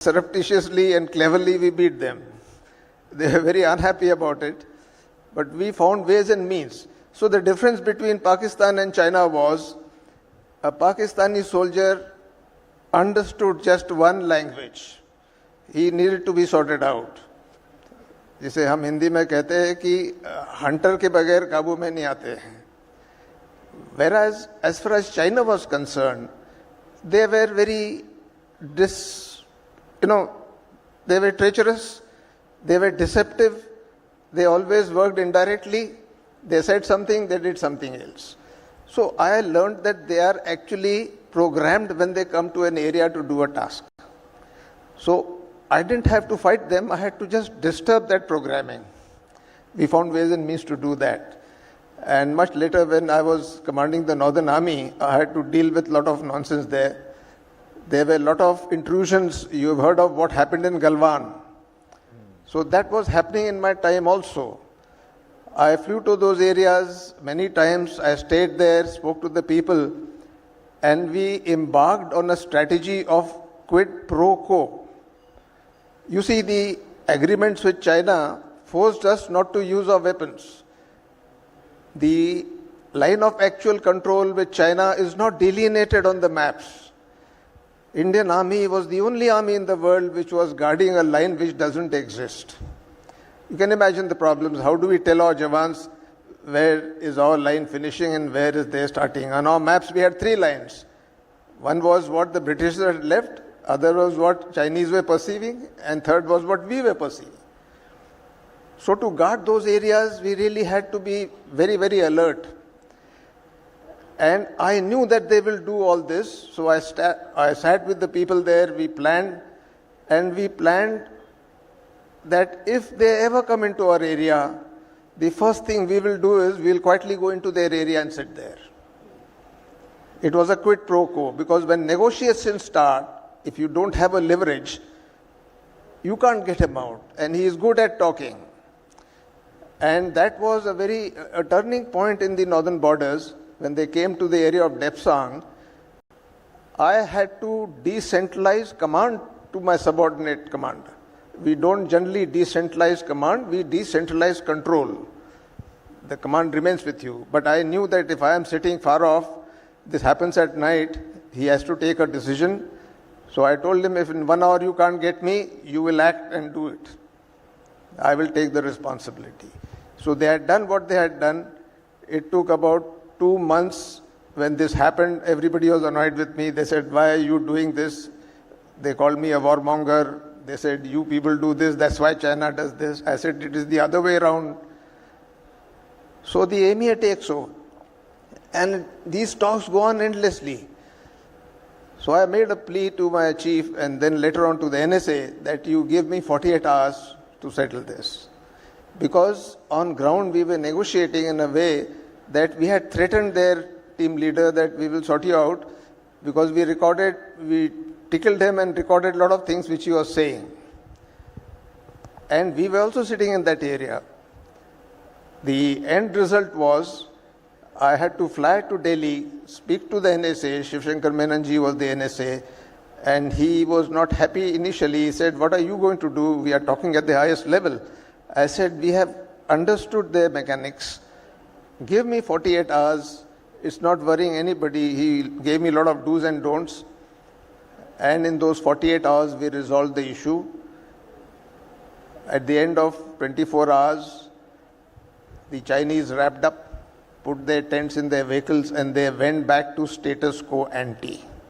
Surreptitiously and cleverly we beat them. They were very unhappy about it, but we found ways and means. So the difference between Pakistan and China was a Pakistani soldier understood just one language. He needed to be sorted out. जिसे हम हिंदी में कहते हैं कि Hunter के बगैर काबू में नहीं आते हैं. Whereas as far as China was concerned, they were very they were treacherous, they were deceptive, they always worked indirectly, they said something, they did something else. So I learned that they are actually programmed when they come to an area to do a task. So I didn't have to fight them, I had to just disturb that programming. We found ways and means to do that. And much later, when I was commanding the Northern Army, I had to deal with a lot of nonsense there. There were a lot of intrusions. You have heard of what happened in Galwan. So that was happening in my time also. I flew to those areas many times. I stayed there, spoke to the people, and we embarked on a strategy of quid pro quo. You see, the agreements with China forced us not to use our weapons. The line of actual control with China is not delineated on the maps. Indian Army was the only army in the world which was guarding a line which doesn't exist. You can imagine the problems. How do we tell our Jawans where is our line finishing and where is they starting? On our maps we had 3 lines. One was what the British had left, other was what Chinese were perceiving, and third was what we were perceiving. So to guard those areas, we really had to be very, very alert. And I knew that they will do all this, so I sat with the people there, we planned that if they ever come into our area, the first thing we will do is we'll quietly go into their area and sit there. It was a quid pro quo, because when negotiations start, if you don't have a leverage, you can't get him out, and he is good at talking. And that was a turning point in the northern borders. When they came to the area of Depsang, I had to decentralize command to my subordinate commander. We don't generally decentralize command, we decentralize control. The command remains with you. But I knew that if I am sitting far off, this happens at night, he has to take a decision. So I told him, if in 1 hour you can't get me, you will act and do it. I will take the responsibility. So they had done what they had done. It took about 2 months. When this happened, everybody was annoyed with me. They said, why are you doing this? They called me a warmonger. They said, you people do this, that's why China does this. I said, it is the other way around. So the emir takes over. And these talks go on endlessly. So I made a plea to my chief and then later on to the NSA that you give me 48 hours to settle this. Because on ground we were negotiating in a way that we had threatened their team leader that we will sort you out, because we tickled him and recorded a lot of things which he was saying. And we were also sitting in that area. The end result was I had to fly to Delhi, speak to the NSA. Shiv Shankar Menonji was the NSA, and he was not happy initially. He said, what are you going to do? We are talking at the highest level. I said, we have understood their mechanics. Give me 48 hours. It's not worrying anybody. He gave me a lot of do's and don'ts. And in those 48 hours, we resolved the issue. At the end of 24 hours, the Chinese wrapped up, put their tents in their vehicles, and they went back to status quo ante.